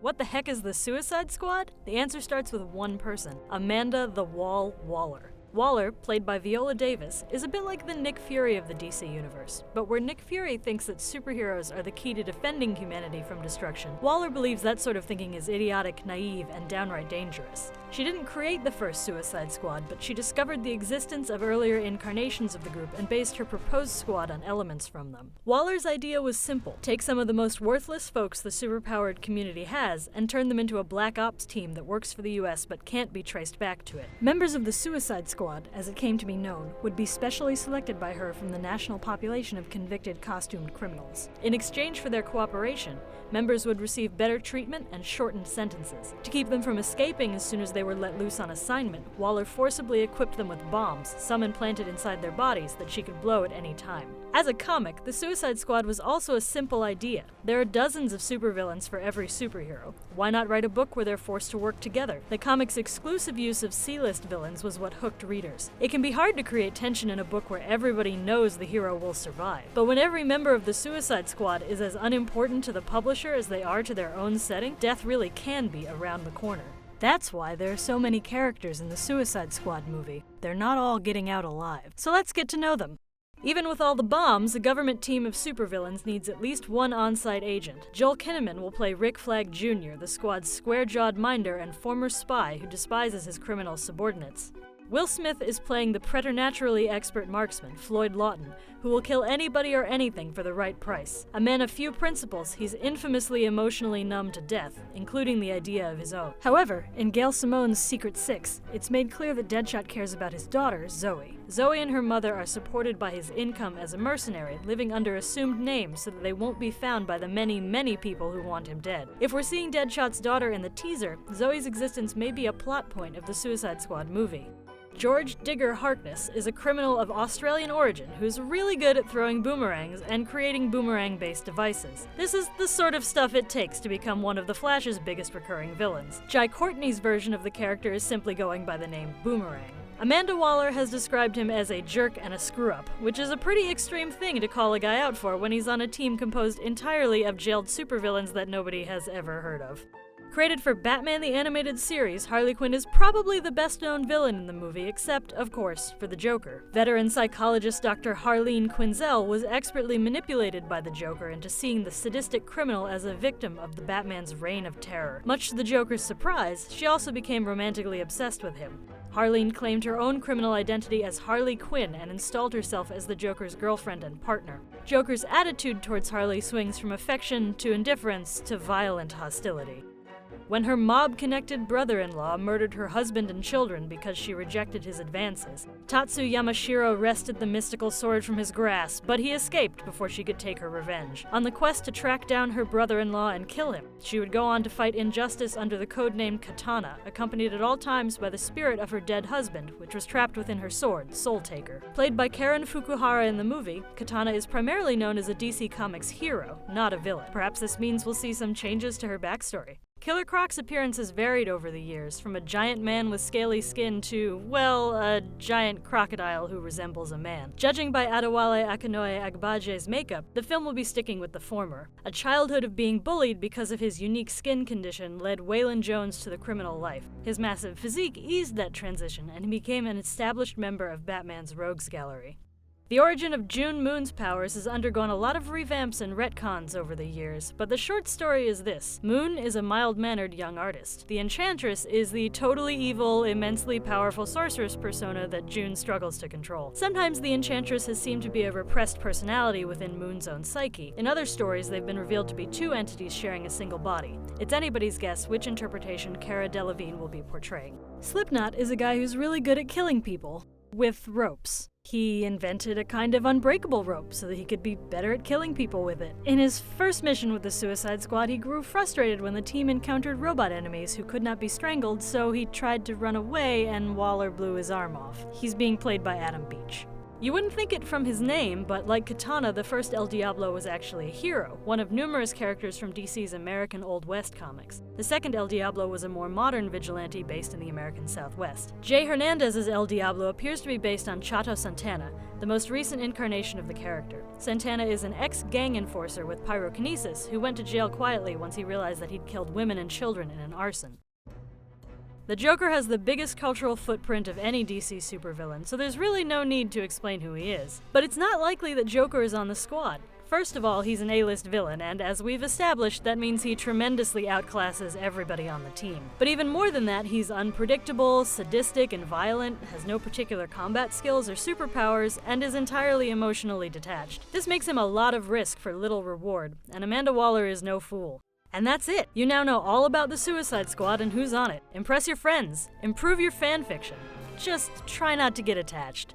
What the heck is the Suicide Squad? The answer starts with one person, Amanda "The Wall" Waller. Waller, played by Viola Davis, is a bit like the Nick Fury of the DC universe, but where Nick Fury thinks that superheroes are the key to defending humanity from destruction, Waller believes that sort of thinking is idiotic, naive, and downright dangerous. She didn't create the first Suicide Squad, but she discovered the existence of earlier incarnations of the group and based her proposed squad on elements from them. Waller's idea was simple: take some of the most worthless folks the superpowered community has and turn them into a black ops team that works for the US but can't be traced back to it. Members of the Suicide Squad, as it came to be known, would be specially selected by her from the national population of convicted costumed criminals. In exchange for their cooperation, members would receive better treatment and shortened sentences. To keep them from escaping as soon as they were let loose on assignment, Waller forcibly equipped them with bombs, some implanted inside their bodies, that she could blow at any time. As a comic, the Suicide Squad was also a simple idea. There are dozens of supervillains for every superhero. Why not write a book where they're forced to work together? The comic's exclusive use of C-list villains was what hooked readers. It can be hard to create tension in a book where everybody knows the hero will survive. But when every member of the Suicide Squad is as unimportant to the publisher as they are to their own setting, death really can be around the corner. That's why there are so many characters in the Suicide Squad movie. They're not all getting out alive. So let's get to know them. Even with all the bombs, a government team of supervillains needs at least one on-site agent. Joel Kinnaman will play Rick Flag Jr., the squad's square-jawed minder and former spy who despises his criminal subordinates. Will Smith is playing the preternaturally expert marksman, Floyd Lawton, who will kill anybody or anything for the right price. A man of few principles, he's infamously emotionally numb to death, including the idea of his own. However, in Gail Simone's Secret Six, it's made clear that Deadshot cares about his daughter, Zoe. Zoe and her mother are supported by his income as a mercenary, living under assumed names so that they won't be found by the many, many people who want him dead. If we're seeing Deadshot's daughter in the teaser, Zoe's existence may be a plot point of the Suicide Squad movie. George Digger Harkness is a criminal of Australian origin who's really good at throwing boomerangs and creating boomerang-based devices. This is the sort of stuff it takes to become one of the Flash's biggest recurring villains. Jai Courtney's version of the character is simply going by the name Boomerang. Amanda Waller has described him as a jerk and a screw-up, which is a pretty extreme thing to call a guy out for when he's on a team composed entirely of jailed supervillains that nobody has ever heard of. Created for Batman the Animated Series, Harley Quinn is probably the best-known villain in the movie, except, of course, for the Joker. Veteran psychologist Dr. Harleen Quinzel was expertly manipulated by the Joker into seeing the sadistic criminal as a victim of the Batman's reign of terror. Much to the Joker's surprise, she also became romantically obsessed with him. Harleen claimed her own criminal identity as Harley Quinn and installed herself as the Joker's girlfriend and partner. Joker's attitude towards Harley swings from affection to indifference to violent hostility. When her mob-connected brother-in-law murdered her husband and children because she rejected his advances, Tatsu Yamashiro wrested the mystical sword from his grasp, but he escaped before she could take her revenge. On the quest to track down her brother-in-law and kill him, she would go on to fight injustice under the codename Katana, accompanied at all times by the spirit of her dead husband, which was trapped within her sword, Soul Taker. Played by Karen Fukuhara in the movie, Katana is primarily known as a DC Comics hero, not a villain. Perhaps this means we'll see some changes to her backstory. Killer Croc's appearance has varied over the years, from a giant man with scaly skin to, well, a giant crocodile who resembles a man. Judging by Adewale Akinoye Agbaje's makeup, the film will be sticking with the former. A childhood of being bullied because of his unique skin condition led Waylon Jones to the criminal life. His massive physique eased that transition, and he became an established member of Batman's Rogues Gallery. The origin of June Moon's powers has undergone a lot of revamps and retcons over the years, but the short story is this. Moon is a mild-mannered young artist. The Enchantress is the totally evil, immensely powerful sorceress persona that June struggles to control. Sometimes the Enchantress has seemed to be a repressed personality within Moon's own psyche. In other stories, they've been revealed to be two entities sharing a single body. It's anybody's guess which interpretation Cara Delevingne will be portraying. Slipknot is a guy who's really good at killing people. With ropes. He invented a kind of unbreakable rope so that he could be better at killing people with it. In his first mission with the Suicide Squad, he grew frustrated when the team encountered robot enemies who could not be strangled, so he tried to run away and Waller blew his arm off. He's being played by Adam Beach. You wouldn't think it from his name, but like Katana, the first El Diablo was actually a hero, one of numerous characters from DC's American Old West comics. The second El Diablo was a more modern vigilante based in the American Southwest. Jay Hernandez's El Diablo appears to be based on Chato Santana, the most recent incarnation of the character. Santana is an ex-gang enforcer with pyrokinesis who went to jail quietly once he realized that he'd killed women and children in an arson. The Joker has the biggest cultural footprint of any DC supervillain, so there's really no need to explain who he is. But it's not likely that Joker is on the squad. First of all, he's an A-list villain, and as we've established, that means he tremendously outclasses everybody on the team. But even more than that, he's unpredictable, sadistic, and violent, has no particular combat skills or superpowers, and is entirely emotionally detached. This makes him a lot of risk for little reward, and Amanda Waller is no fool. And that's it! You now know all about the Suicide Squad and who's on it. Impress your friends. Improve your fanfiction. Just try not to get attached.